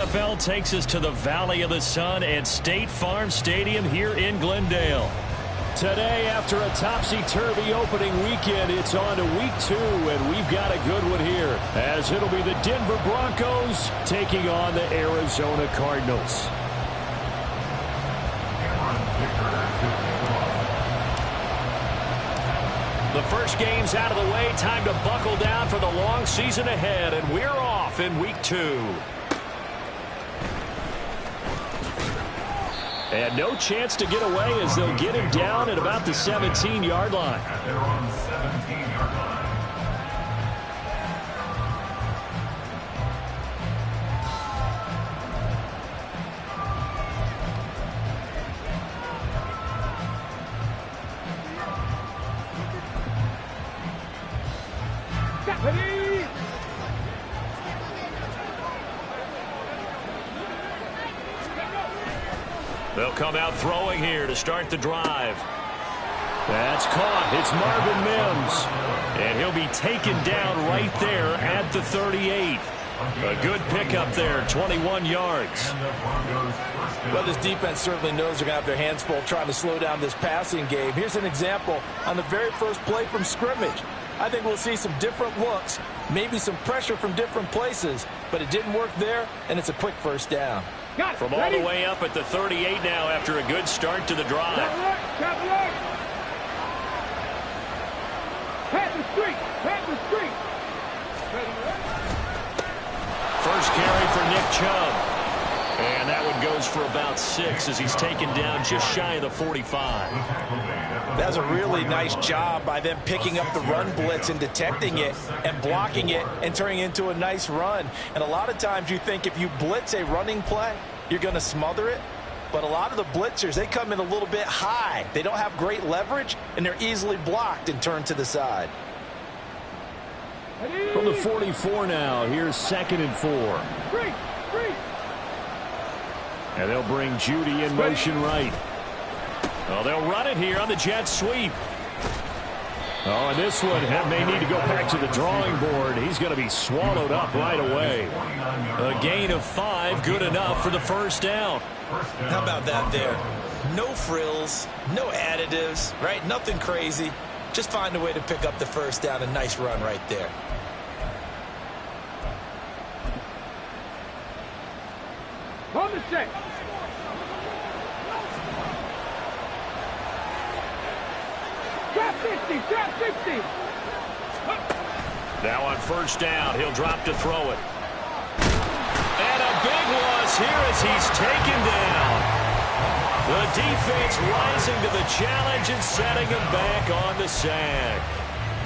NFL takes us to the Valley of the Sun at State Farm Stadium here in Glendale. Today, after a topsy-turvy opening weekend, it's on to week 2, and we've got a good one here, as it'll be the Denver Broncos taking on the Arizona Cardinals. The first game's out of the way. Time to buckle down for the long season ahead, and we're off in week 2. And no chance to get away as they'll get him down at about the 17-yard line. They're on the 17-yard line. They'll come out throwing here to start the drive. That's caught. It's Marvin Mims. And he'll be taken down right there at the 38. A good pickup there, 21 yards. Well, this defense certainly knows they're going to have their hands full trying to slow down this passing game. Here's an example on the very first play from scrimmage. I think we'll see some different looks, maybe some pressure from different places, but it didn't work there, and it's a quick first down. From all the way up at the 38 now after a good start to the drive. First carry for Nick Chubb. And that one goes for about 6 as he's taken down just shy of the 45. That's a really nice job by them picking up the run blitz and detecting it and blocking it and turning it into a nice run. And a lot of times you think if you blitz a running play, you're going to smother it. But a lot of the blitzers, they come in a little bit high. They don't have great leverage, and they're easily blocked and turned to the side. From the 44 now, here's 2nd and 4. And they'll bring Judy in motion right. Oh, they'll run it here on the jet sweep. Oh, and this one may need to go back to the drawing board. He's going to be swallowed up right away. A gain of 5, good enough for the first down. How about that there? No frills, no additives, right? Nothing crazy. Just find a way to pick up the first down. A nice run right there. On the set. Drop 50, drop 50. Now on first down, he'll drop to throw it. And a big loss here as he's taken down. The defense rising to the challenge and setting him back on the sack.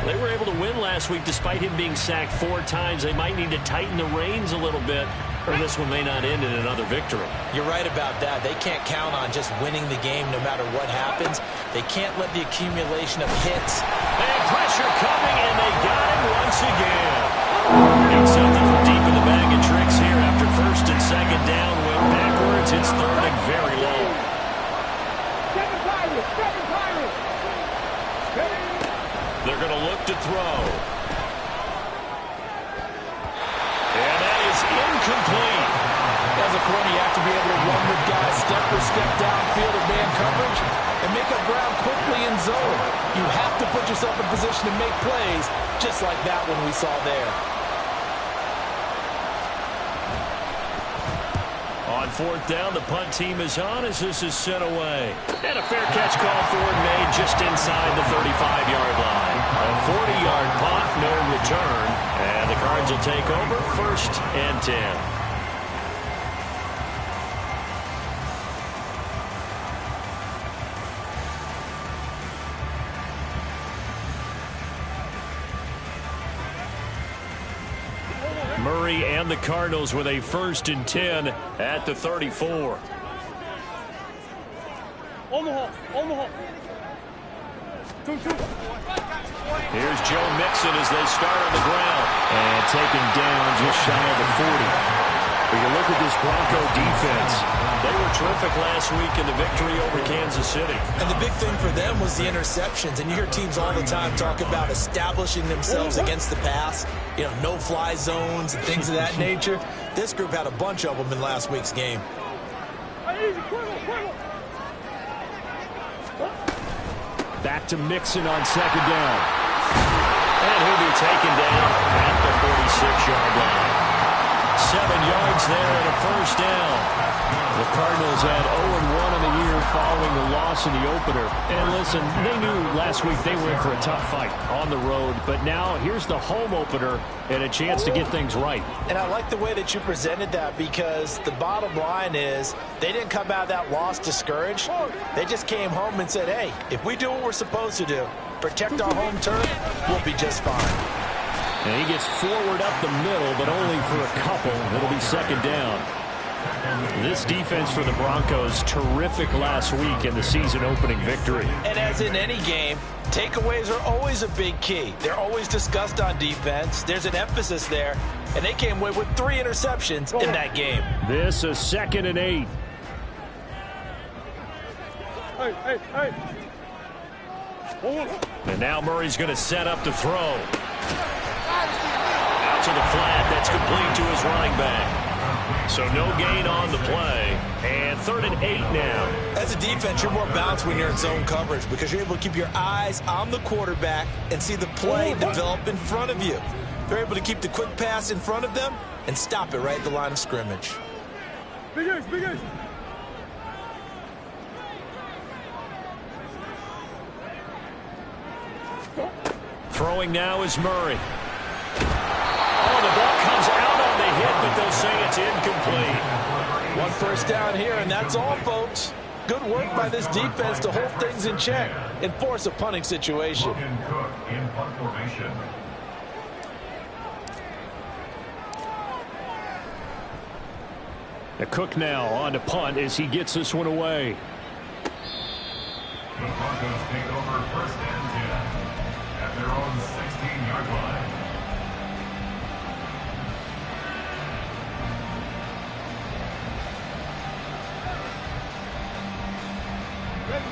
They were able to win last week despite him being sacked 4 times. They might need to tighten the reins a little bit, or this one may not end in another victory. You're right about that. They can't count on just winning the game no matter what happens. They can't let the accumulation of hits. And pressure coming, and they got him once again. Need something from deep in the bag of tricks here after first and second down. Went backwards. It's 3rd and very low. Seven Pirates. They're going to look to throw. And that is incomplete. As a corner, you have to be able to run with guys step for step downfield of man coverage and make up ground quickly in zone. You have to put yourself in position to make plays, just like that one we saw there. On 4th down, the punt team is on as this is sent away. And a fair catch call for and made just inside the 35-yard line. A 40-yard punt, no return. And the Cards will take over 1st and 10. Murray and the Cardinals with a 1st and 10 at the 34. Omaha. 2-2. Here's Joe Mixon as they start on the ground. And taken down just shy of the 40. When you look at this Bronco defense, they were terrific last week in the victory over Kansas City. And the big thing for them was the interceptions. And you hear teams all the time talk about establishing themselves against the pass, you know, no-fly zones and things of that nature. This group had a bunch of them in last week's game. Back to Mixon on second down. And he'll be taken down at the 46-yard line. 7 yards there and a first down. The Cardinals had 0-1 on the year following the loss in the opener. And listen, they knew last week they were in for a tough fight on the road. But now here's the home opener and a chance to get things right. And I like the way that you presented that, because the bottom line is they didn't come out of that loss discouraged. They just came home and said, hey, if we do what we're supposed to do, protect our home turf, we'll be just fine. And he gets forward up the middle, but only for a couple. It'll be second down. This defense for the Broncos, terrific last week in the season-opening victory. And as in any game, takeaways are always a big key. They're always discussed on defense. There's an emphasis there, and they came away with 3 interceptions in that game. This is 2nd and 8. Hey. And now Murray's going to set up to throw. Out to the flat. That's complete to his running back. So no gain on the play. And 3rd and 8 now. As a defense, you're more balanced when you're in zone coverage, because you're able to keep your eyes on the quarterback and see the play develop in front of you. They're able to keep the quick pass in front of them and stop it right at the line of scrimmage. Big ace. Throwing now is Murray. Oh, the ball comes out on the hit, but they'll say it's incomplete. 1 first down here, and that's all, folks. Good work by this defense to hold things in check and force a punting situation. Cook in punt formation. The Cook now on to punt as he gets this one away. The Broncos take over 1st and 10 at their own 16-yard line.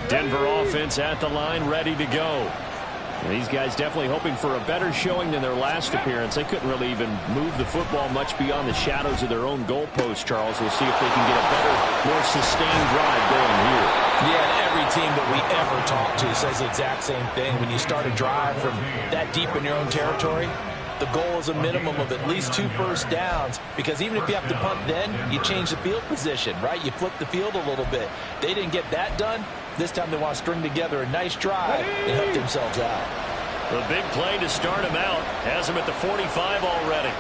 Denver offense at the line, ready to go. And these guys definitely hoping for a better showing than their last appearance. They couldn't really even move the football much beyond the shadows of their own goalpost, Charles. We'll see if they can get a better, more sustained drive going here. Yeah, and every team that we ever talk to says the exact same thing. When you start a drive from that deep in your own territory, the goal is a minimum of at least 2 first downs, because even if you have to punt then, you change the field position, right? You flip the field a little bit. They didn't get that done. This time they want to string together a nice drive and help themselves out. The big play to start him out has him at the 45 already.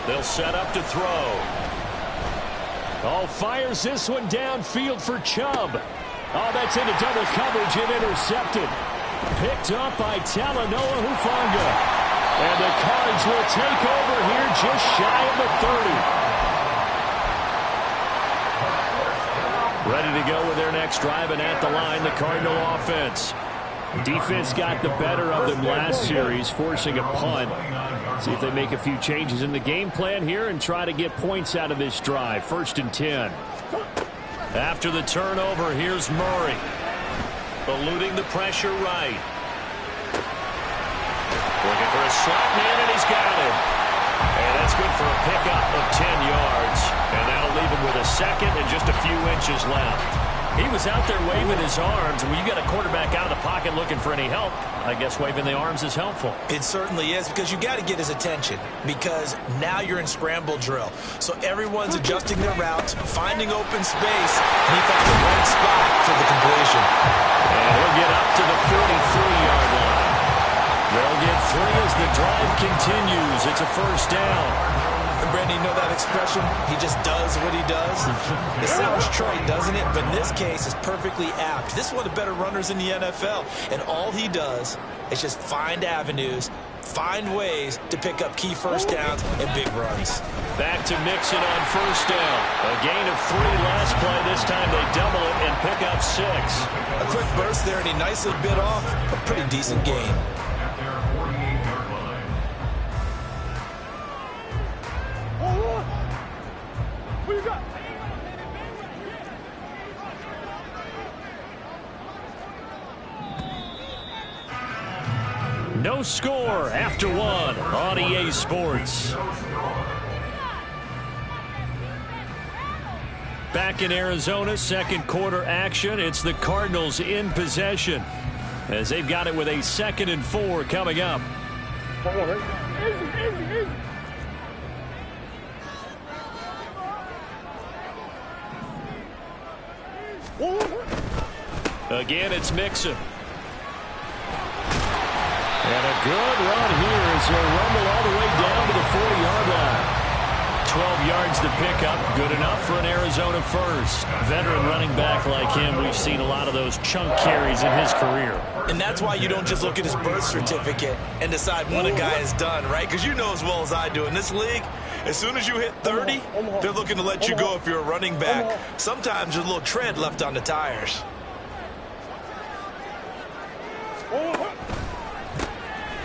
They'll set up to throw. Oh, fires this one downfield for Chubb. Oh, that's into double coverage and intercepted. Picked up by Talanoa Hufanga. And the Cards will take over here just shy of the 30. Ready to go with their next drive, and at the line, the Cardinal offense. Defense got the better of them last series, forcing a punt. See if they make a few changes in the game plan here and try to get points out of this drive. 1st and 10. After the turnover, here's Murray. Eluding the pressure right. Looking for a slot man, and he's got him. And that's good for a pickup of 10 yards. And that'll leave him with a second and just a few inches left. He was out there waving his arms. When you got a quarterback out of the pocket looking for any help, I guess waving the arms is helpful. It certainly is, because you got to get his attention, because now you're in scramble drill. So everyone's adjusting their routes, finding open space, and he found the right spot for the completion. And he'll get up to the 43-yard line. They'll get 3 as the drive continues. It's a first down. Brandon, you know that expression? He just does what he does. It sounds trite, doesn't it? But in this case, it's perfectly apt. This is one of the better runners in the NFL. And all he does is just find avenues, find ways to pick up key first downs and big runs. Back to Mixon on first down. A gain of 3 last play. This time they double it and pick up 6. A quick burst there, and he nicely bit off a pretty decent gain. At their 48-yard line. What you got? No No score after one on EA Sports. Back in Arizona, second quarter action. It's the Cardinals in possession as they've got it with a 2nd and 4 coming up. Again, it's Mixon. And a good run here as he'll rumble all the way down to the 40-yard line. 12 yards to pick up. Good enough for an Arizona first. Veteran running back like him, we've seen a lot of those chunk carries in his career. And that's why you don't just look at his birth certificate and decide when a guy is done, right? Because you know as well as I do, in this league, as soon as you hit 30, they're looking to let you go if you're a running back. Sometimes there's a little tread left on the tires.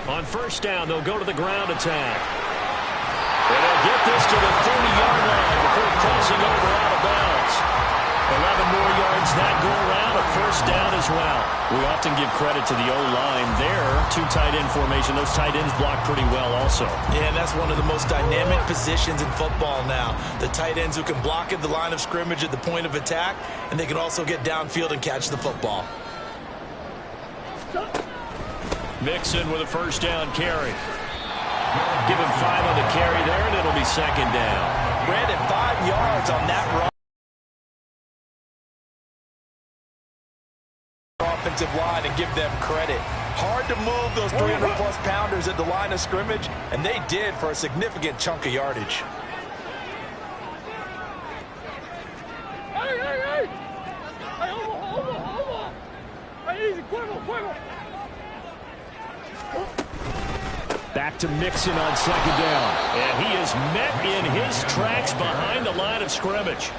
On first down, they'll go to the ground attack. And they'll get this to the 30-yard line before crossing over out of bounds. 11 more yards that go around, a first down as well. We often give credit to the O-line there. 2 tight end formation. Those tight ends block pretty well also. Yeah, and that's one of the most dynamic positions in football now. The tight ends who can block at the line of scrimmage at the point of attack, and they can also get downfield and catch the football. Mixon with a first down carry. Give him 5 on the carry there, and it'll be 2nd down. Brandon, 5 yards on that run. Offensive line and give them credit. Hard to move those 300-plus pounders at the line of scrimmage, and they did for a significant chunk of yardage. Hey, hey, hey! Hey, over! Hey, easy, quiver! Back to Mixon on 2nd down. And he is met in his tracks behind the line of scrimmage.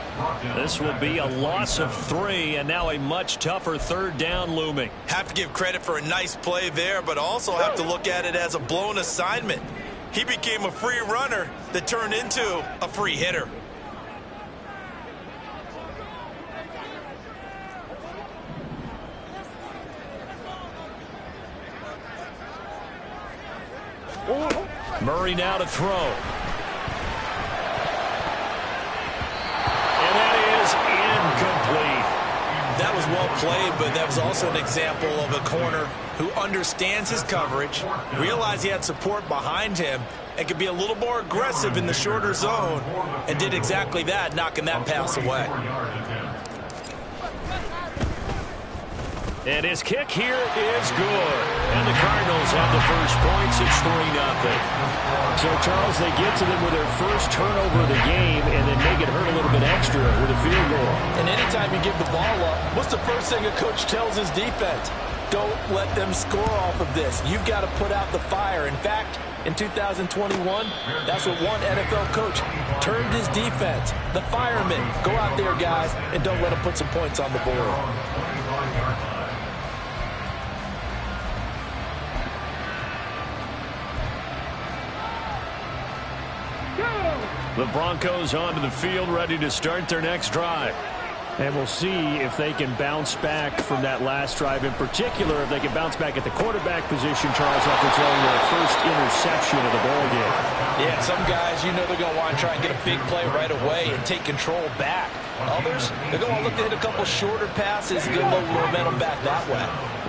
This will be a loss of 3, and now a much tougher 3rd down looming. Have to give credit for a nice play there, but also have to look at it as a blown assignment. He became a free runner that turned into a free hitter. Murray now to throw. And that is incomplete. That was well played, but that was also an example of a corner who understands his coverage, realized he had support behind him, and could be a little more aggressive in the shorter zone, and did exactly that, knocking that pass away. And his kick here is good. And the Cardinals have the first points. It's 3-0. So, Charles, they get to them with their first turnover of the game and then make it hurt a little bit extra with a field goal. And anytime you give the ball up, what's the first thing a coach tells his defense? Don't let them score off of this. You've got to put out the fire. In fact, in 2021, that's what one NFL coach termed his defense. The firemen. Go out there, guys, and don't let them put some points on the board. The Broncos onto the field, ready to start their next drive. And we'll see if they can bounce back from that last drive. In particular, if they can bounce back at the quarterback position, Charles, after throwing their first interception of the ballgame. Yeah, some guys, you know they're going to want to try and get a big play right away and take control back. Others, they're going to look to hit a couple shorter passes and get a little momentum back that way.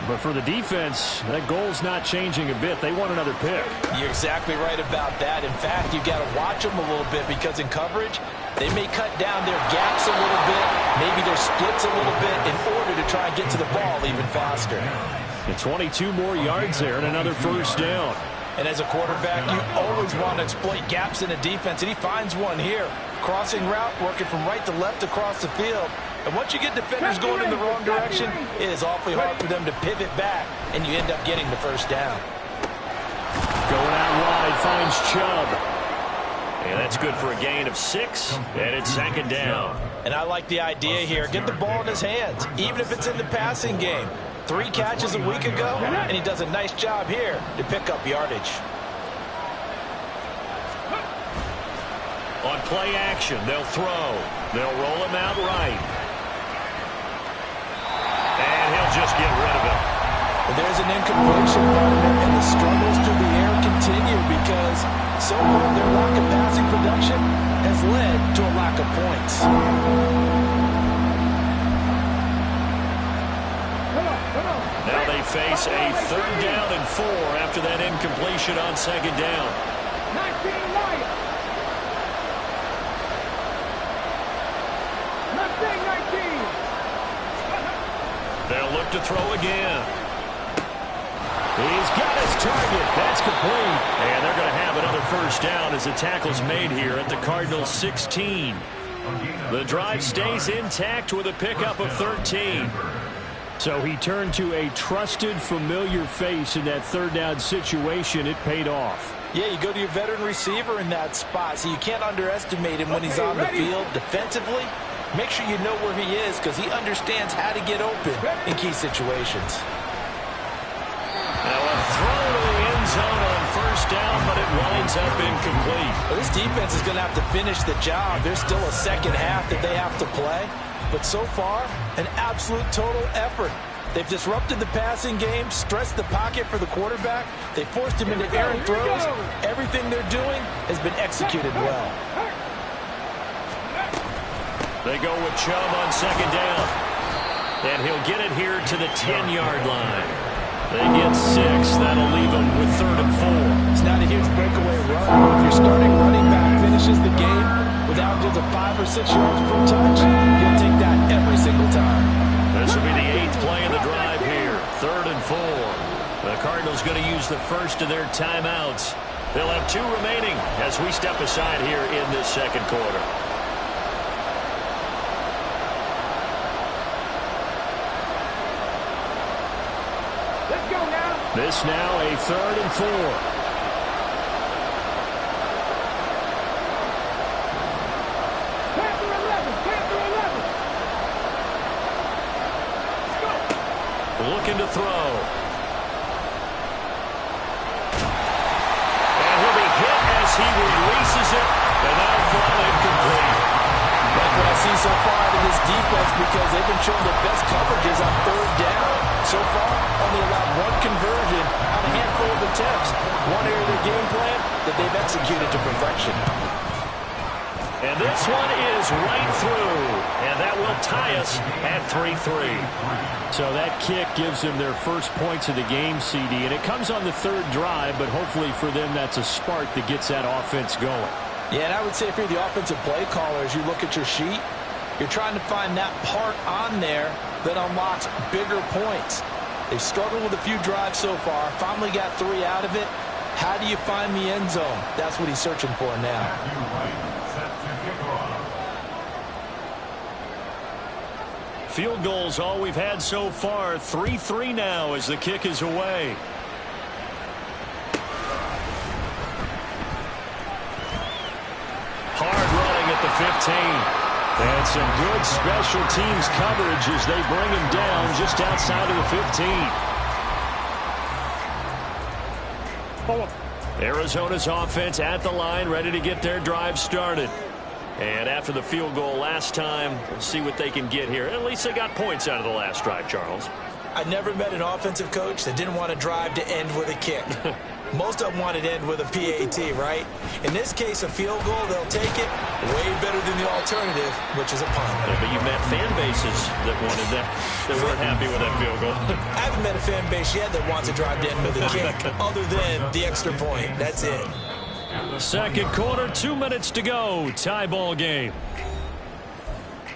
But for the defense, that goal's not changing a bit. They want another pick. You're exactly right about that. In fact, you've got to watch them a little bit because in coverage, they may cut down their gaps a little bit, maybe their splits a little bit in order to try and get to the ball even faster. And 22 more yards there and another first down. And as a quarterback, you always want to exploit gaps in a defense, and he finds one here. Crossing route, working from right to left across the field. And once you get defenders going in the wrong direction, it is awfully hard for them to pivot back, and you end up getting the first down. Going out wide, finds Chubb. And that's good for a gain of 6, and it's 2nd down. And I like the idea here. Get the ball in his hands, even if it's in the passing game. 3 catches a week ago, and he does a nice job here to pick up yardage. On play action, they'll throw. They'll roll him out right. And he'll just get rid of it. And there's an incompletion, partner, and the struggles through the air continue because so far their lack of passing production has led to a lack of points. Now they face a 3rd down and 4 after that incompletion on 2nd down. 19 Lions. 19. They'll look to throw again. He's got his target. That's complete. And they're going to have another 1st down as the tackle's made here at the Cardinals' 16. The drive stays intact with a pickup of 13. So he turned to a trusted, familiar face in that 3rd down situation. It paid off. Yeah, you go to your veteran receiver in that spot, so you can't underestimate him when he's on the field defensively. Make sure you know where he is because he understands how to get open in key situations. Now a throw to the end zone on 1st down, but it winds up incomplete. Well, this defense is going to have to finish the job. There's still a 2nd half that they have to play. But so far, an absolute total effort. They've disrupted the passing game, stressed the pocket for the quarterback. They forced him into errant throws. Everything they're doing has been executed well. They go with Chubb on 2nd down. And he'll get it here to the 10-yard line. They get 6. That'll leave them with 3rd and 4. It's not a huge breakaway run. If your starting running back finishes the game with averages of 5 or 6 yards per touch, you'll take that every single time. This will be the 8th play of the drive here. 3rd and 4. The Cardinals going to use the first of their timeouts. They'll have 2 remaining as we step aside here in this 2nd quarter. Let's go now. This now a 3rd and 4. Panther 11. Let's go. Looking to throw. And he'll be hit as he releases it. And that'll fall incomplete. Like what I see so far out of this defense because they've been showing their best coverages on 3rd down. So far, only allowed 1 conversion on a handful of attempts. One area of their game plan that they've executed to perfection. And this one is right through. And that will tie us at 3-3. So that kick gives them their first points of the game, CD. And it comes on the 3rd drive, but hopefully for them that's a spark that gets that offense going. Yeah, and I would say if you're the offensive play caller, as you look at your sheet, you're trying to find that part on there that unlocks bigger points. They've struggled with a few drives so far, finally got 3 out of it. How do you find the end zone? That's what he's searching for now. Field goals all we've had so far. 3-3 now as the kick is away. Hard running at the 15. And some good special teams coverage as they bring him down just outside of the 15. Arizona's offense at the line, ready to get their drive started. And after the field goal last time, we'll see what they can get here. At least they got points out of the last drive, Charles. I never met an offensive coach that didn't want a drive to end with a kick. Most of them want it to end with a PAT, right? In this case, a field goal, they'll take it way better than the alternative, which is a punt. Yeah, but you've met fan bases that wanted that, that weren't happy with that field goal. I haven't met a fan base yet that wants a drive to end with a kick, other than the extra point. That's it. 2nd quarter, 2 minutes to go. Tie ball game.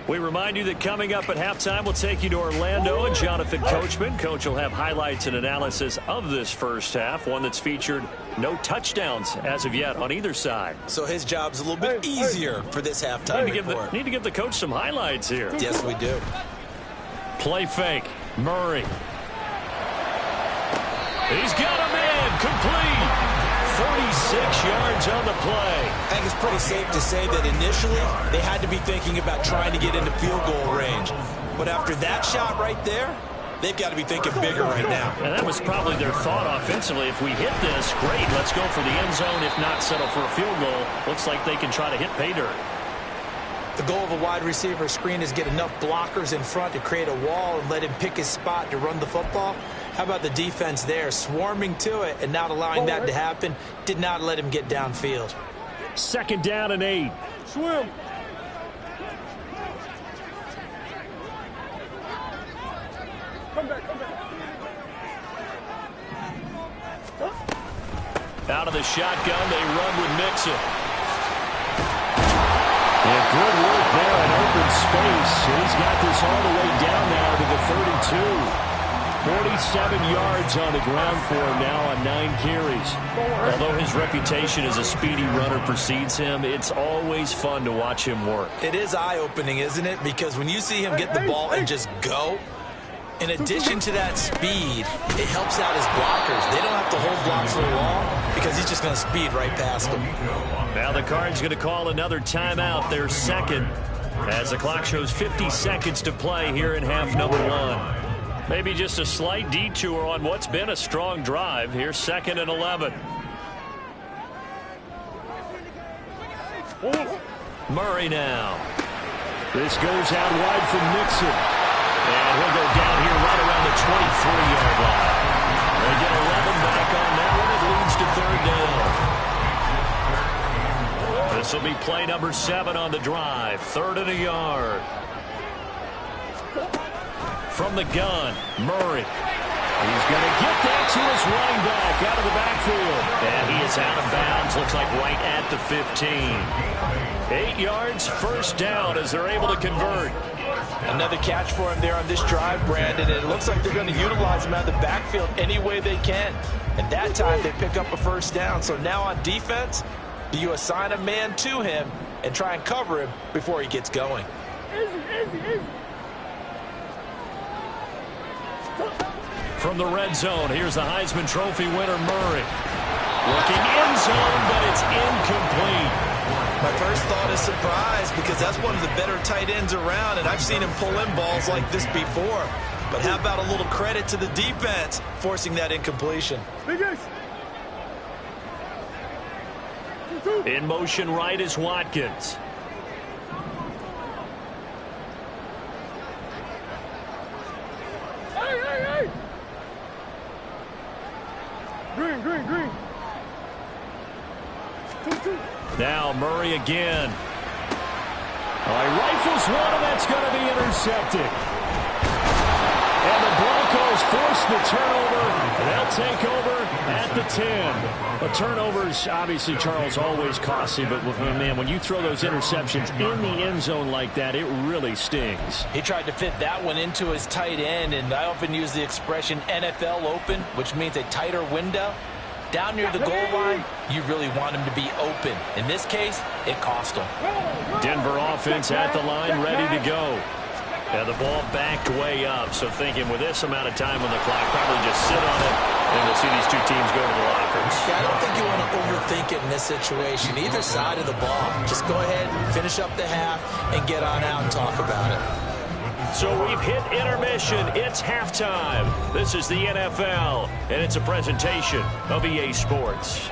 We remind you that coming up at halftime, we'll take you to Orlando and Jonathan Coachman. Coach will have highlights and analysis of this first half, one that's featured no touchdowns as of yet on either side. So his job's a little bit easier for this halftime report. Need to give the coach some highlights here. Yes, we do. Play fake. Murray. He's got a man. Complete. 46 yards on the play. I think it's pretty safe to say that initially they had to be thinking about trying to get into field goal range. But after that shot right there, they've got to be thinking bigger right now. And that was probably their thought offensively. If we hit this, great, let's go for the end zone. If not, settle for a field goal. Looks like they can try to hit pay dirt. The goal of a wide receiver screen is get enough blockers in front to create a wall and let him pick his spot to run the football. How about the defense there, swarming to it and not allowing that to happen? Did not let him get downfield. 2nd down and 8. Swim. Come back, come back. Out of the shotgun, they run with Mixon. And good work there in open space. He's got this all the way down now to the 32. 47 yards on the ground for him now on 9 carries. Although his reputation as a speedy runner precedes him, it's always fun to watch him work. It is eye-opening, isn't it? Because when you see him get the ball and just go, in addition to that speed, it helps out his blockers. They don't have to hold blocks for long because he's just going to speed right past them. Now the Cards going to call another timeout, their second, as the clock shows 50 seconds to play here in half number 1. Maybe just a slight detour on what's been a strong drive. Here's 2nd and 11. Murray now. This goes out wide from Mixon. And he'll go down here right around the 23-yard line. They get 11 back on that one. It leads to 3rd down. This will be play number 7 on the drive. 3rd and a yard. From the gun, Murray. He's going to get that to his running back out of the backfield. And he is out of bounds. Looks like right at the 15. 8 yards, 1st down as they're able to convert. Another catch for him there on this drive, Brandon. And it looks like they're going to utilize him out of the backfield any way they can. And that time they pick up a 1st down. So now on defense, do you assign a man to him and try and cover him before he gets going? Easy. From the red zone, here's the Heisman Trophy winner, Murray. Looking end zone, but it's incomplete. My first thought is surprise because that's one of the better tight ends around, and I've seen him pull in balls like this before. But how about a little credit to the defense forcing that incompletion? In motion right is Watkins. Hey. Green. Now Murray again. Rifles one, and that's going to be intercepted. And the Broncos force the turnover. They'll take over at the 10. The turnovers, obviously, Charles, always costly, but man, when you throw those interceptions in the end zone like that, it really stings. He tried to fit that one into his tight end, and I often use the expression NFL open, which means a tighter window. Down near the goal line, you really want him to be open. In this case, it cost him. Denver offense at the line, ready to go. And the ball backed way up, so thinking with this amount of time on the clock, probably just sit on it, and we'll see these two teams go to the lockers. Yeah, I don't think you want to overthink it in this situation. Either side of the ball. Just go ahead, finish up the half, and get on out and talk about it. So we've hit intermission. It's halftime. This is the NFL, and it's a presentation of EA Sports.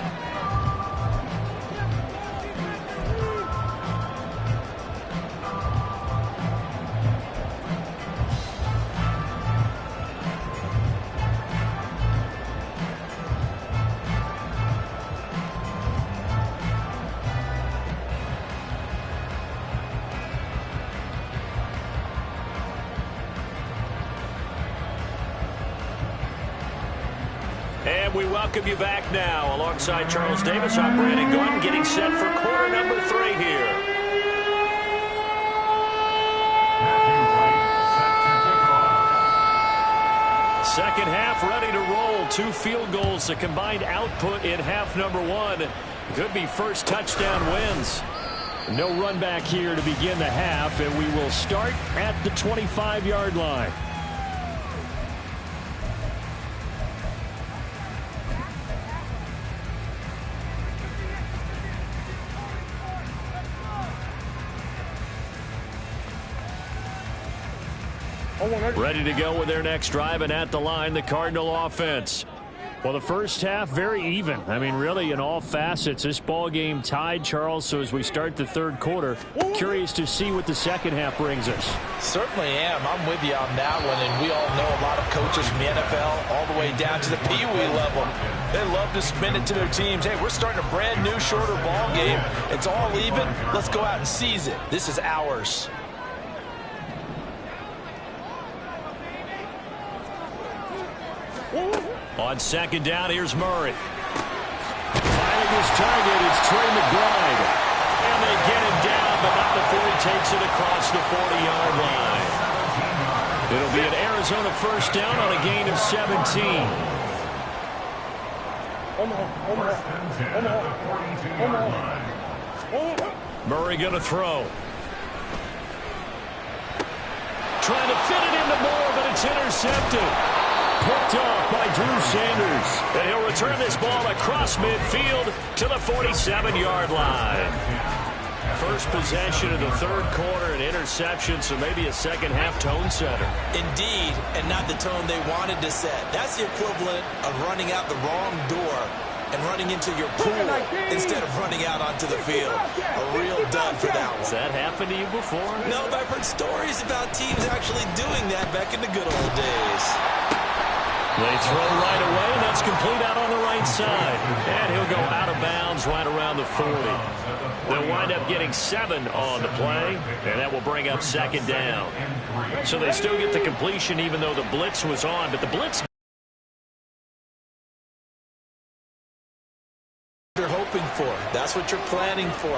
And we welcome you back now. Alongside Charles Davis, I'm Brandon Gordon, getting set for quarter number 3 here. Second half ready to roll. 2 field goals, the combined output in half number 1. Could be first touchdown wins. No run back here to begin the half, and we will start at the 25-yard line. Ready to go with their next drive, and at the line, the Cardinal offense. Well, the first half, very even. I mean, really, in all facets, this ball game tied, Charles. So as we start the third quarter, curious to see what the second half brings us. Certainly am. I'm with you on that one. And we all know a lot of coaches from the NFL all the way down to the Pee Wee level. They love to spin it to their teams. Hey, we're starting a brand new, shorter ball game. It's all even. Let's go out and seize it. This is ours. On second down, here's Murray. Finding his target, it's Trey McBride. And they get him down, but not before he takes it across the 40-yard line. It'll be an Arizona first down on a gain of 17. Murray going to throw. Trying to fit it into Moore, but it's intercepted. Picked off by Drew Sanders. And he'll return this ball across midfield to the 47-yard line. First possession of the third quarter, an interception, so maybe a second-half tone setter. Indeed, and not the tone they wanted to set. That's the equivalent of running out the wrong door and running into your pool instead of running out onto the field. A real dud for that one. Has that happened to you before? No, but I've heard stories about teams actually doing that back in the good old days. They throw right away, and that's complete out on the right side. And he'll go out of bounds right around the 40. They'll wind up getting 7 on the play, and that will bring up second down. So they still get the completion even though the blitz was on, but the blitz you're hoping for. That's what you're planning for.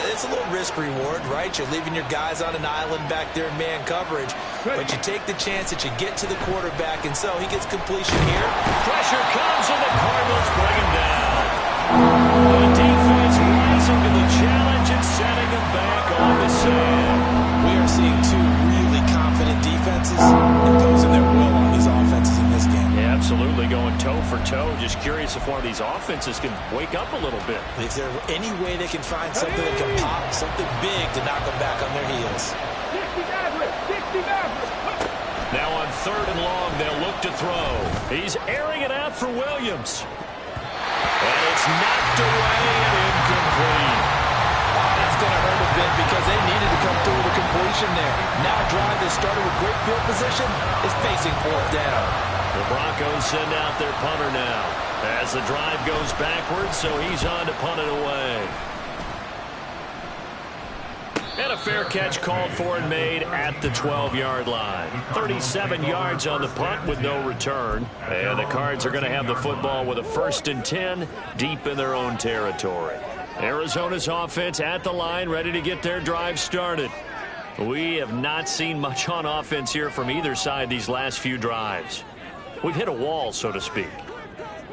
It's a little risk reward, right? You're leaving your guys on an island back there in man coverage, but you take the chance that you get to the quarterback, and so he gets completion here. Pressure comes, and the Cardinals bring him down. The defense rising to the challenge and setting him back on the sand. We are seeing two really confident defenses imposing their will on these offenses in this game. Yeah, absolutely, going toe for toe. Just curious if one of these offenses can wake up a little bit. Is there any way they can find something that can pop, something big to knock them back on their heels? Now on third and long, they'll look to throw. He's airing it out for Williams. And it's knocked away and incomplete. That's going to hurt a bit because they needed to come through with a completion there. Now a drive that started with great field position is facing fourth down. The Broncos send out their punter now as the drive goes backwards, so he's on to punt it away. And a fair catch called for and made at the 12-yard line. 37 yards on the punt with no return. And the Cards are going to have the football with a 1st and 10 deep in their own territory. Arizona's offense at the line, ready to get their drive started. We have not seen much on offense here from either side these last few drives. We've hit a wall, so to speak.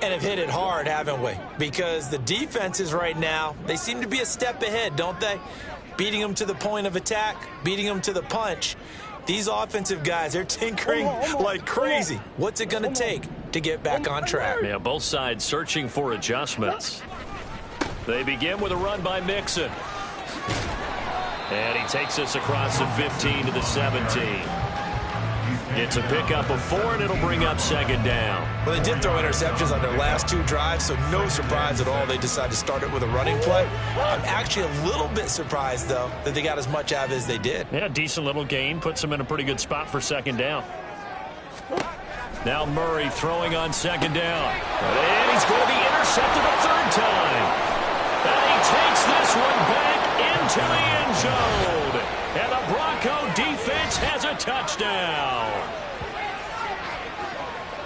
And have hit it hard, haven't we? Because the defenses right now, they seem to be a step ahead, don't they? Beating them to the point of attack, beating them to the punch. These offensive guys, they're tinkering like crazy. What's it going to take to get back on track? Yeah, both sides searching for adjustments. They begin with a run by Mixon. And he takes us across the 15 to the 17. It's a pickup of 4, and it'll bring up second down. Well, they did throw interceptions on their last 2 drives, so no surprise at all they decided to start it with a running play. I'm actually a little bit surprised, though, that they got as much out of it as they did. Yeah, decent little gain. Puts them in a pretty good spot for second down. Now Murray throwing on second down. And he's going to be intercepted a 3rd time. And he takes this one back into the end zone. And the Bronco defense has a touchdown.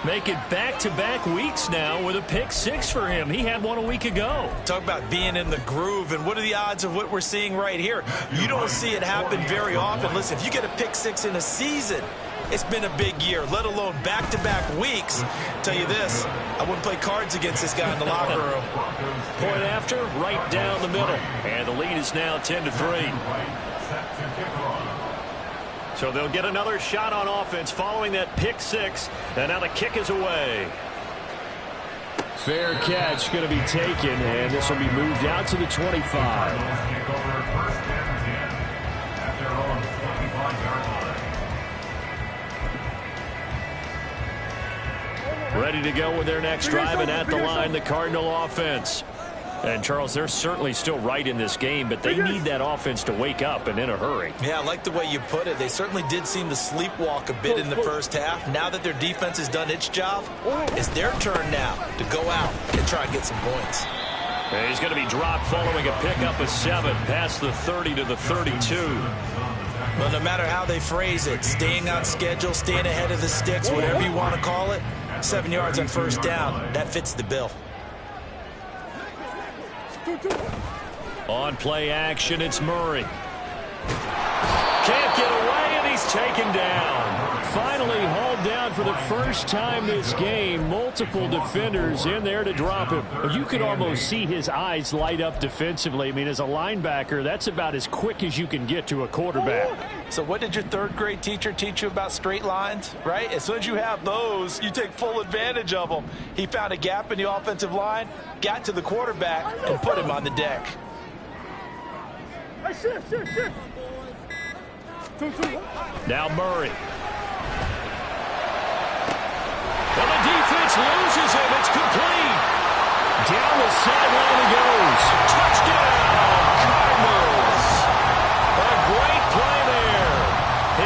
Make it back-to-back weeks now with a pick 6 for him. He had one a week ago. Talk about being in the groove, and what are the odds of what we're seeing right here? You don't see it happen very often. Listen, if you get a pick 6 in a season, it's been a big year, let alone back-to-back weeks. Tell you this, I wouldn't play cards against this guy in the locker room. Point after, right down the middle. And the lead is now 10-3. So they'll get another shot on offense following that pick 6. And now the kick is away. Fair catch going to be taken, and this will be moved out to the 25. Ready to go with their next drive, and at the line, the Cardinal offense. And, Charles, they're certainly still right in this game, but they need that offense to wake up and in a hurry. Yeah, I like the way you put it. They certainly did seem to sleepwalk a bit in the first half. Now that their defense has done its job, it's their turn now to go out and try and get some points. And he's going to be dropped following a pickup of 7 past the 30 to the 32. Well, no matter how they phrase it, staying on schedule, staying ahead of the sticks, whatever you want to call it, 7 yards on first down, that fits the bill. On play action, it's Murray. Can't get away, and he's taken down. Finally hauled down for the first time this game. Multiple defenders in there to drop him. You could almost see his eyes light up defensively. I mean, as a linebacker, that's about as quick as you can get to a quarterback. So what did your third-grade teacher teach you about straight lines, right? As soon as you have those, you take full advantage of them. He found a gap in the offensive line, got to the quarterback, and put him on the deck. Hey, shift. Now Murray. And the defense loses him. It's complete. Down the sideline he goes. Touchdown, Cardinals. A great play there.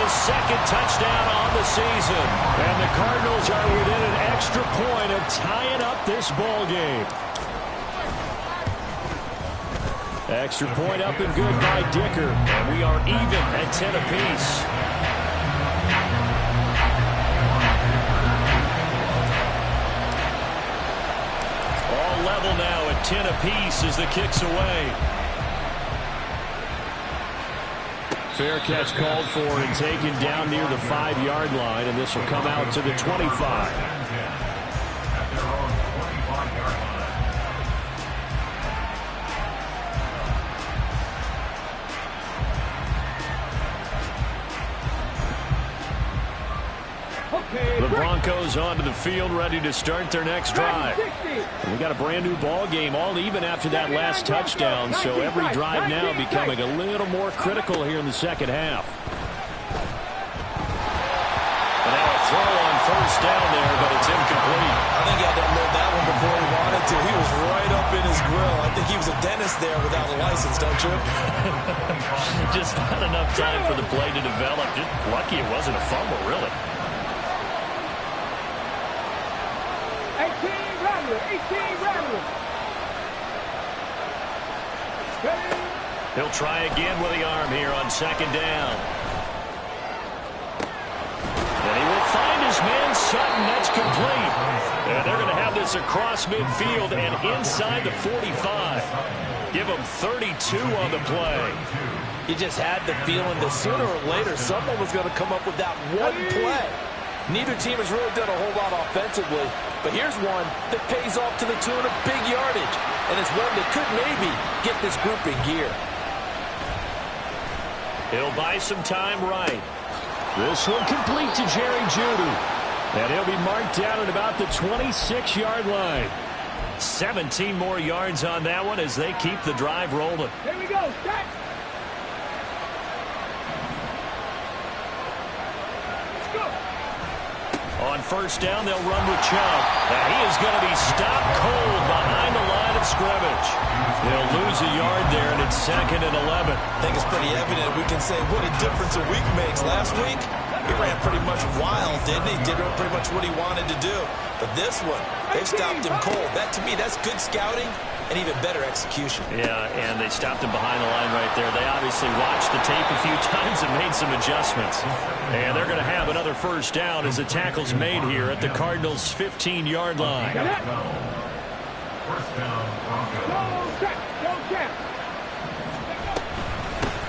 His second touchdown on the season. And the Cardinals are within an extra point of tying up this ball game. Extra point up and good by Dicker. And we are even at 10 apiece. All level now at 10 apiece as the kick's away. Fair catch called for and taken down near the 5-yard line, and this will come out to the 25. The Broncos onto the field, ready to start their next drive. We got a brand new ball game, all even after that last touchdown, so every drive now becoming a little more critical here in the second half. And now a throw on first down there, but it's incomplete. I think he had to unload that one before he wanted to. He was right up in his grill. I think he was a dentist there without a license, don't you? Just not enough time for the play to develop. Just lucky it wasn't a fumble, really. 18 Rattler. He'll try again with the arm here on second down. And he will find his man Sutton. That's complete. And they're going to have this across midfield and inside the 45. Give them 32 on the play. You just had the feeling that sooner or later someone was going to come up with that one play. Neither team has really done a whole lot offensively, but here's one that pays off to the tune of big yardage, and it's one that could maybe get this group in gear. He'll buy some time right. This one complete to Jerry Jeudy, and he'll be marked down at about the 26-yard line. 17 more yards on that one as they keep the drive rolling. Here we go, set. On first down, they'll run with Chubb. And he is going to be stopped cold behind the line of scrimmage. They'll lose a yard there, and it's 2nd and 11. I think it's pretty evident. We can say what a difference a week makes. Last week, he ran pretty much wild, didn't he? Did pretty much what he wanted to do. But this one, they've stopped him cold. That, to me, that's good scouting and even better execution. Yeah, and they stopped him behind the line right there. They obviously watched the tape a few times and made some adjustments. And they're going to have another first down as the tackle's made here at the Cardinals' 15-yard line. First down, Broncos.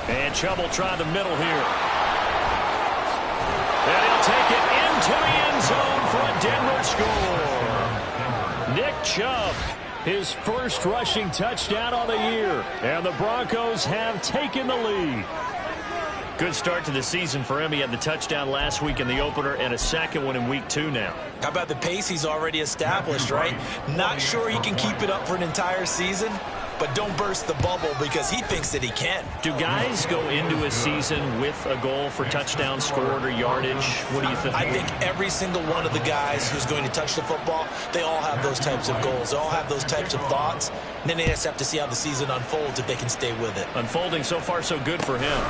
And Chubb will try the middle here. And he'll take it into the end zone for a Denver score. Nick Chubb, his first rushing touchdown on the year. And the Broncos have taken the lead. Good start to the season for him. He had the touchdown last week in the opener and a second one in week 2 now. How about the pace he's already established, right? Not sure he can keep it up for an entire season, but but don't burst the bubble because he thinks that he can. Do guys go into a season with a goal for touchdown scored or yardage? What do you think? I think every single one of the guys who's going to touch the football, they all have those types of goals. They all have those types of thoughts. And then they just have to see how the season unfolds if they can stay with it. Unfolding so far so good for him.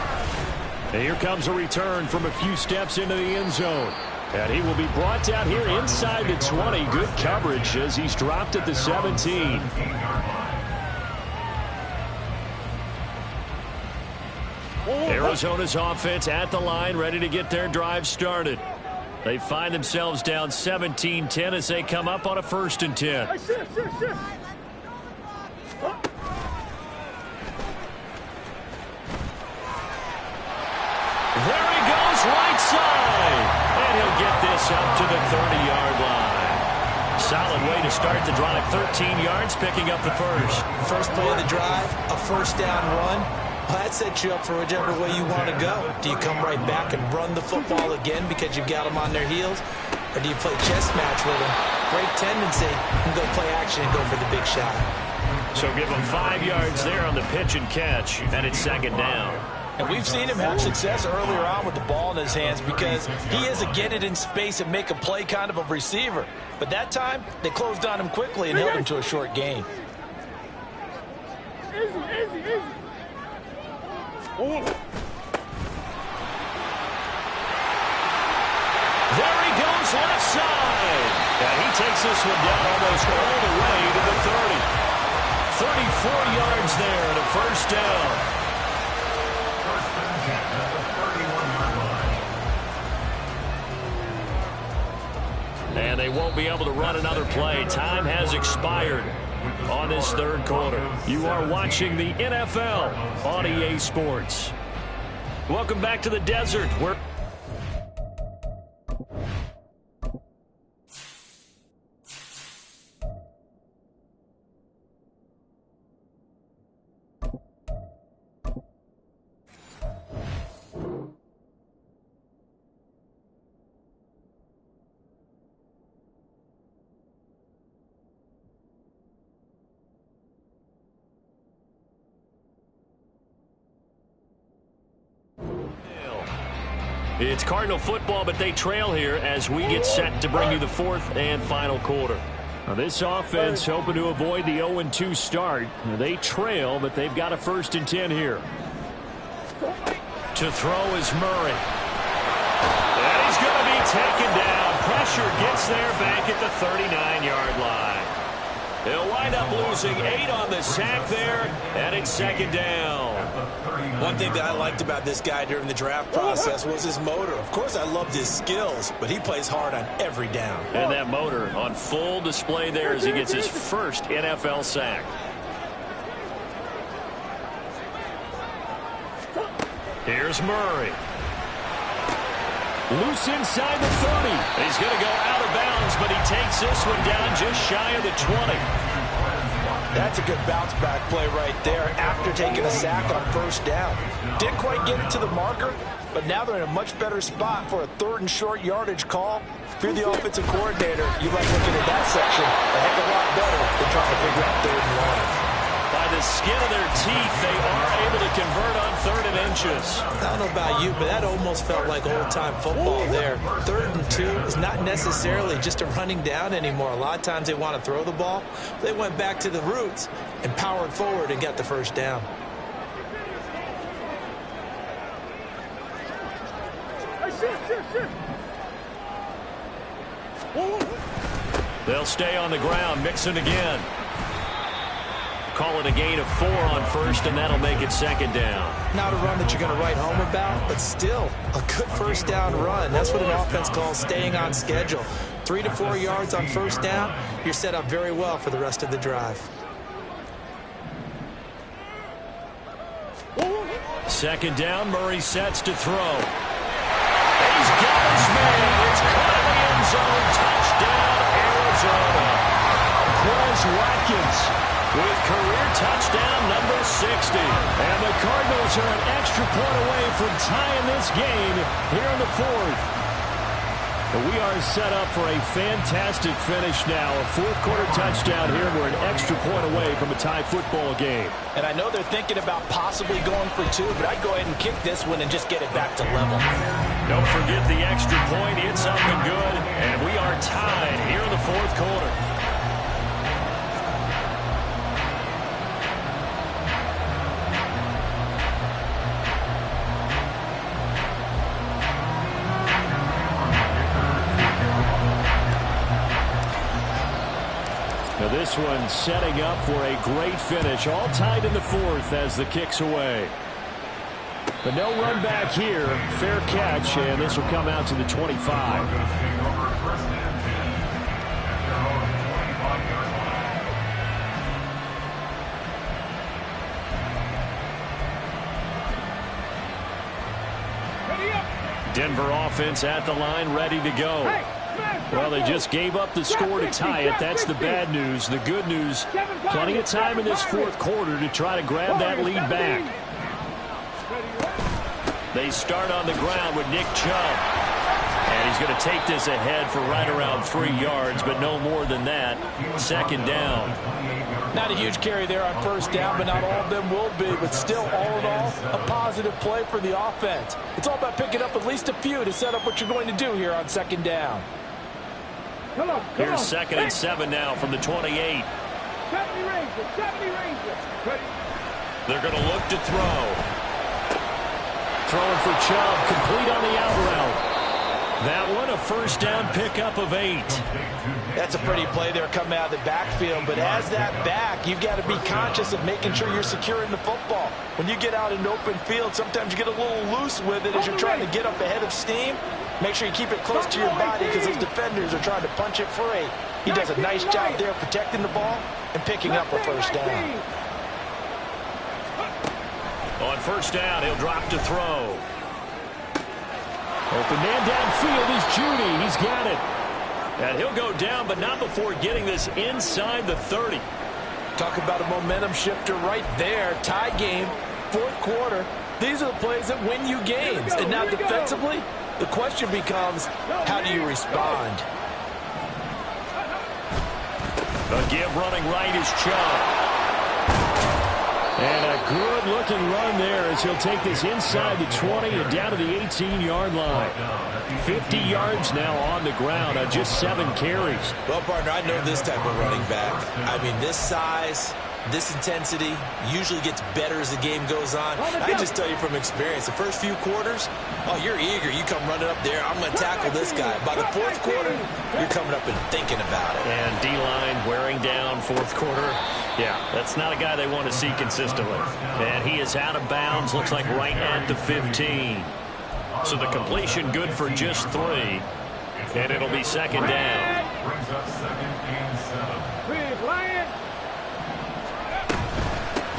And here comes a return from a few steps into the end zone. And he will be brought down here inside the 20. Good coverage as he's dropped at the 17. Arizona's offense at the line, ready to get their drive started. They find themselves down 17-10 as they come up on a 1st and 10. There he goes, right side. And he'll get this up to the 30-yard line. Solid way to start the drive. 13 yards, picking up the first. First play of the drive, a 1st down run. Well, that sets you up for whichever way you want to go. Do you come right back and run the football again because you've got them on their heels? Or do you play chess match with them? Great tendency, and go play action and go for the big shot. So give him 5 yards there on the pitch and catch, and it's 2nd down. And we've seen him have success earlier on with the ball in his hands because he is a get it in space and make a play kind of a receiver. But that time, they closed on him quickly and held him to a short gain. Easy. There he goes, left side. And he takes this one down almost all the way to the 30. 34 yards there and a 1st down. And they won't be able to run another play. Time has expired on this 3rd quarter. You are watching the NFL on EA Sports. Welcome back to the desert. It's Cardinal football, but they trail here as we get set to bring you the 4th and final quarter. Now this offense hoping to avoid the 0-2 start. They trail, but they've got a 1st and 10 here. To throw is Murray. And he's going to be taken down. Pressure gets there back at the 39-yard line. He'll wind up losing 8 on the sack there, and it's 2nd down. One thing that I liked about this guy during the draft process was his motor. Of course, I loved his skills, but he plays hard on every down. And that motor on full display there as he gets his 1st NFL sack. Here's Murray. Loose inside the 30. He's going to go out of bounds, but he takes this one down just shy of the 20. That's a good bounce-back play right there after taking a sack on 1st down. Didn't quite get it to the marker, but now they're in a much better spot for a 3rd and short yardage call. If you're the offensive coordinator, you like looking at that section a heck of a lot better than trying to figure out 3rd and long. By the skin of their teeth, they are able to convert on 3rd and inches. I don't know about you, but that almost felt like old-time football there. 3rd and 2 is not necessarily just a running down anymore. A lot of times they want to throw the ball. They went back to the roots and powered forward and got the 1st down. They'll stay on the ground, mixing again. Call it a gain of 4 on 1st, and that'll make it 2nd down. Not a run that you're going to write home about, but still a good 1st down run. That's what an offense calls staying on schedule. 3 to 4 yards on 1st down, you're set up very well for the rest of the drive. 2nd down, Murray sets to throw. He's got his man. It's caught in the end zone. Touchdown, Arizona. Quez Watkins with career touchdown number 60. And the Cardinals are an extra point away from tying this game here in the 4th. We are set up for a fantastic finish now. A fourth-quarter touchdown here. We're an extra point away from a tie football game. And I know they're thinking about possibly going for two, but I'd go ahead and kick this one and just get it back to level. Don't forget the extra point. It's up and good. And we are tied here in the fourth quarter. Now this one setting up for a great finish. All tied in the fourth as the kick's away. But no run back here. Fair catch, and this will come out to the 25. Denver offense at the line, ready to go. Well, they just gave up the score to tie it. That's the bad news. The good news, plenty of time in this fourth quarter to try to grab that lead back. They start on the ground with Nick Chubb. And he's going to take this ahead for right around 3 yards, but no more than that. Second down. Not a huge carry there on first down, but not all of them will be. But still, all in all, a positive play for the offense. It's all about picking up at least a few to set up what you're going to do here on second down. Here's second and 7 now from the 28. 70 Rangers, 70 Rangers. They're going to look to throw. Throwing for Chubb, complete on the out route. That one, a first down pickup of 8. That's a pretty play there coming out of the backfield, but as that back, you've got to be conscious of making sure you're securing the football. When you get out in open field, sometimes you get a little loose with it as you're trying to get up ahead of steam. Make sure you keep it close to your body because those defenders are trying to punch it free. He does a nice job there protecting the ball and picking up a first down. On first down, he'll drop to throw. Open man downfield is Judy. He's got it. And he'll go down, but not before getting this inside the 30. Talk about a momentum shifter right there. Tie game, fourth quarter. These are the plays that win you games. And now defensively, the question becomes, how do you respond? The give running right is Chubb. And a good-looking run there as he'll take this inside the 20 and down to the 18-yard line. 50 yards now on the ground on just 7 carries. Well, partner, I know this type of running back. I mean, this size, this intensity usually gets better as the game goes on. I just tell you from experience, the first few quarters, oh, you're eager. You come running up there, I'm going to tackle this guy. By the fourth quarter, you're coming up and thinking about it. And D-line wearing down fourth quarter. Yeah, that's not a guy they want to see consistently. And he is out of bounds, looks like right at the 15. So the completion good for just 3. And it'll be second down. Brings up second and 7.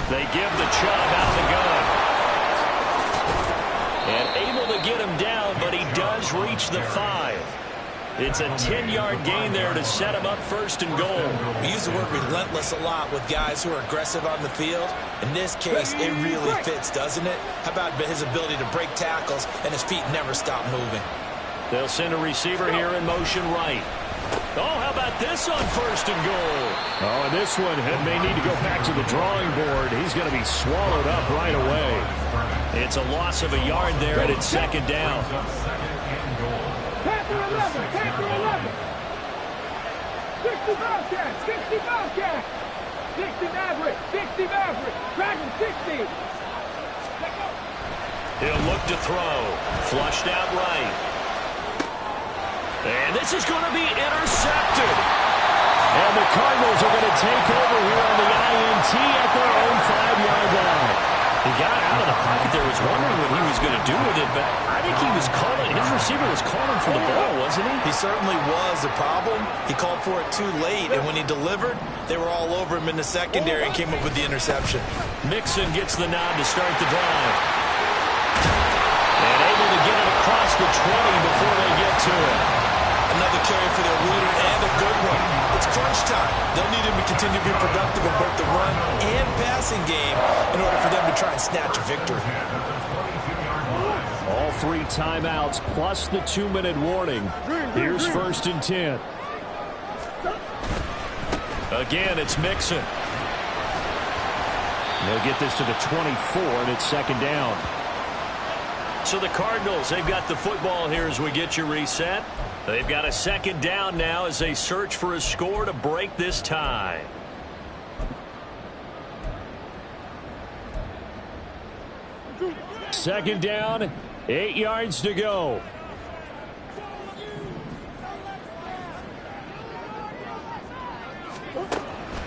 They give the Chubb out of the gun. And able to get him down, but he does reach the 5. It's a 10-yard gain there to set him up first and goal. We use the word relentless a lot with guys who are aggressive on the field. In this case, it really fits, doesn't it? How about his ability to break tackles and his feet never stop moving? They'll send a receiver here in motion right. Oh, how about this on first and goal? Oh, and this one may need to go back to the drawing board. He's going to be swallowed up right away. It's a loss of a yard there, and it's second down. Panther 11, Panther 11. 60 Bobcats, 60 Bobcats. 60 Maverick, 60 Maverick. Dragon 60. He'll look to throw. Flushed out right. And this is going to be intercepted. And the Cardinals are going to take over here on the INT at their own 5-yard line. He got out of the pocket there, was wondering what he was going to do with it, but I think he was calling, his receiver was calling for the ball, wasn't he? He certainly was. The problem, he called for it too late, and when he delivered, they were all over him in the secondary and came up with the interception. Mixon gets the nod to start the drive. And able to get it across the 20 before they get to it. Another carry for their leader, and a good one. It's crunch time. They'll need him to continue to be productive in both the run and passing game in order for them to try and snatch a victory. All 3 timeouts plus the 2-minute warning. Here's 1st and 10. Again, it's Mixon. They'll get this to the 24, and it's 2nd down. So the Cardinals, they've got the football here as we get you reset. They've got a 2nd down now as they search for a score to break this tie. Second down, 8 yards to go.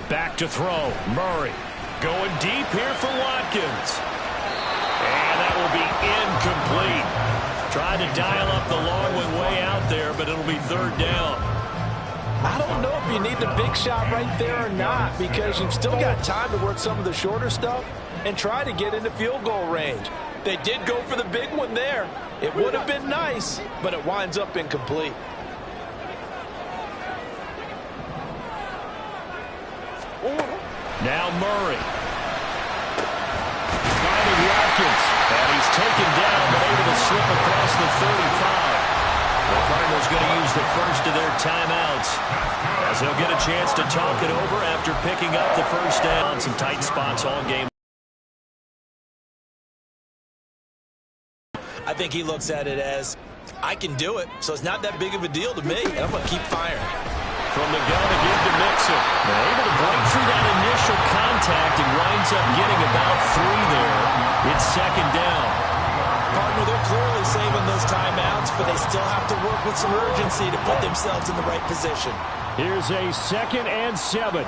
Back to throw. Murray going deep here for Watkins. And that will be incomplete. Tried to dial up the long one way out there, but it'll be 3rd down. I don't know if you need the big shot right there or not, because you've still got time to work some of the shorter stuff and try to get into field goal range. They did go for the big one there. It would have been nice, but it winds up incomplete. Now Murray. Finding Watkins. And he's taken down, but able to slip across the 35. The Cardinals going to use the first of their timeouts as they'll get a chance to talk it over after picking up the 1st down. Some tight spots all game. I think he looks at it as, I can do it, so it's not that big of a deal to me, and I'm going to keep firing. From the gun again to Mixon. They're able to break through that initial contact and winds up getting about 3 there. It's 2nd down. Partner, they're clearly saving those timeouts, but they still have to work with some urgency to put themselves in the right position. Here's a 2nd and 7.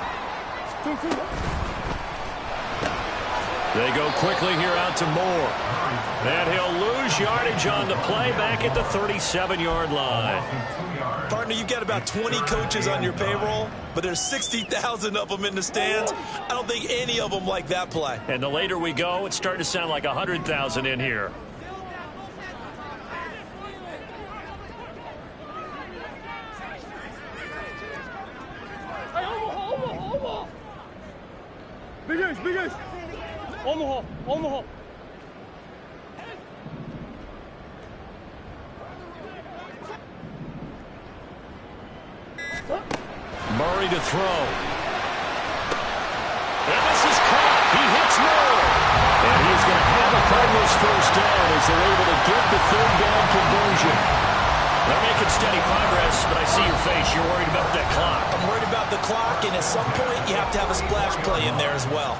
They go quickly here out to Moore. And he'll lose yardage on the play back at the 37-yard line. Partner, you've got about 20 coaches on your payroll, but there's 60,000 of them in the stands. I don't think any of them like that play. And the later we go, it's starting to sound like 100,000 in here. Big ace. On the hole. Murray to throw. And this is caught. He hits Moore. And he's going to have a Cardinals 1st down as they're able to get the 3rd down conversion. They're making steady progress, but I see your face. You're worried about that clock. I'm worried about the clock, and at some point you have to have a splash play in there as well.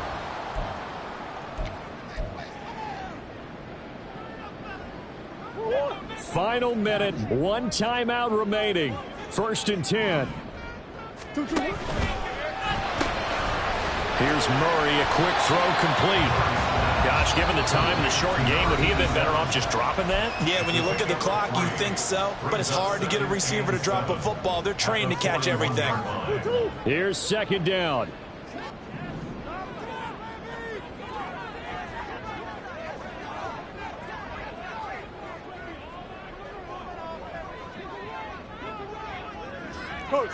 Final minute, 1 timeout remaining. 1st and 10. Here's Murray, a quick throw complete. Gosh, given the time in the short game, would he have been better off just dropping that? Yeah, when you look at the clock, you think so, but it's hard to get a receiver to drop a football. They're trained to catch everything. Here's 2nd down. Coach.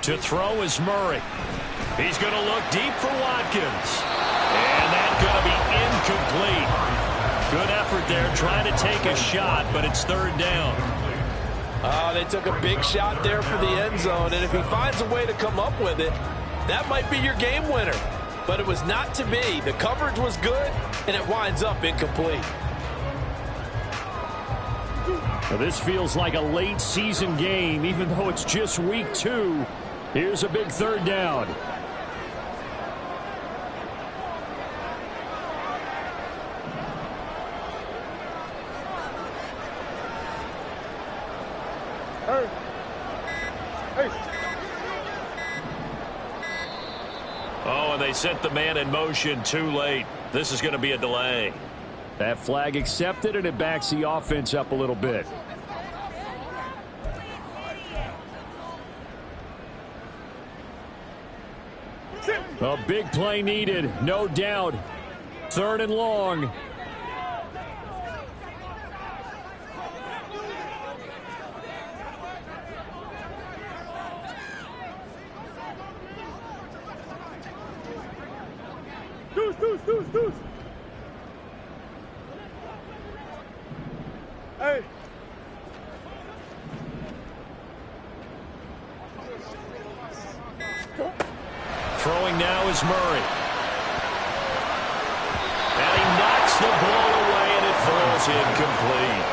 To throw is Murray. He's going to look deep for Watkins. And that's going to be incomplete. Good effort there trying to take a shot, but it's 3rd down. They took a big shot there for the end zone, and if he finds a way to come up with it, that might be your game winner. But it was not to be. The coverage was good, and it winds up incomplete. Now this feels like a late season game, even though it's just week 2. Here's a big 3rd down. Oh, and they sent the man in motion too late. This is going to be a delay. That flag accepted, and it backs the offense up a little bit. A big play needed, no doubt. 3rd and long. Deuce. Hey. Throwing now is Murray. And he knocks the ball away, and it falls incomplete.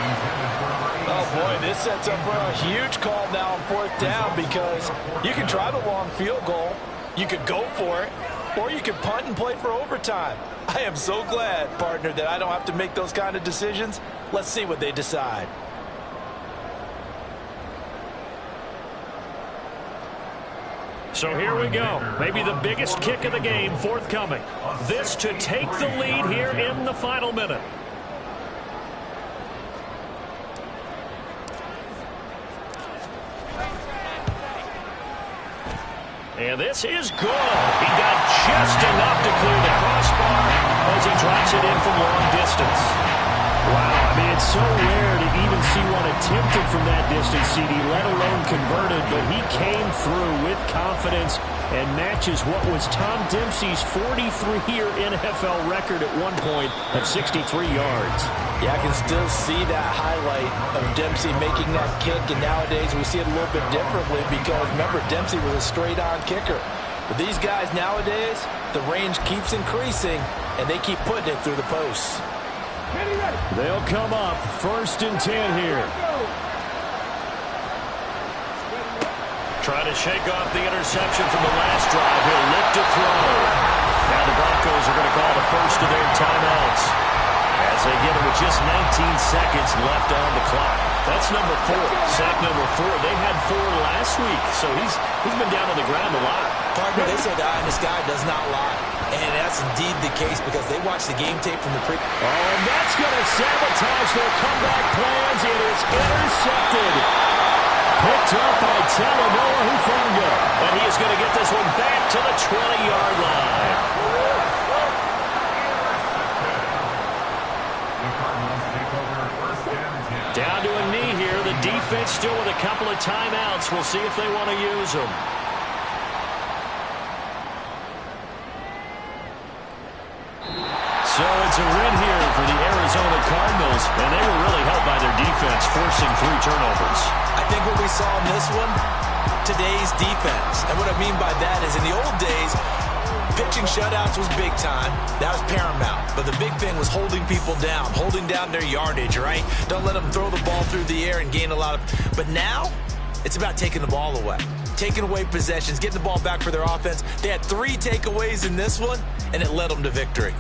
Oh, boy, this sets up for a huge call now on 4th down because you can try the long field goal, you could go for it, or you could punt and play for overtime. I am so glad, partner, that I don't have to make those kind of decisions. Let's see what they decide. So here we go. Maybe the biggest kick of the game forthcoming. This to take the lead here in the final minute. And this is good. He got just enough to clear the crossbar as he drops it in from long distance. Wow, I mean, it's so rare to even see one attempted from that distance, CD, let alone converted, but he came through with confidence and matches what was Tom Dempsey's 43-year NFL record at one point of 63 yards. Yeah, I can still see that highlight of Dempsey making that kick, and nowadays we see it a little bit differently because, remember, Dempsey was a straight-on kicker. But these guys nowadays, the range keeps increasing, and they keep putting it through the posts. They'll come up 1st and 10 here. Try to shake off the interception from the last drive. He'll look to throw. Now the Broncos are going to call the first of their timeouts as they get it with just 19 seconds left on the clock. That's number 4, sack number 4. They had 4 last week, so he's been down on the ground a lot. Partner, they say this guy does not lie. And that's indeed the case because they watched the game tape from the pre. Oh, and that's going to sabotage their comeback plans. It is intercepted. Picked up by Talanoa Hufanga. And he is going to get this one back to the 20-yard line. Down to a knee here. The defense still with a couple of timeouts. We'll see if they want to use them. So it's a win here for the Arizona Cardinals, and they were really helped by their defense, forcing 3 turnovers. I think what we saw in this one, today's defense. And what I mean by that is in the old days, pitching shutouts was big time. That was paramount. But the big thing was holding people down, holding down their yardage, right? Don't let them throw the ball through the air and gain a lot of... But now, it's about taking the ball away. Taking away possessions, getting the ball back for their offense. They had 3 takeaways in this one, and it led them to victory.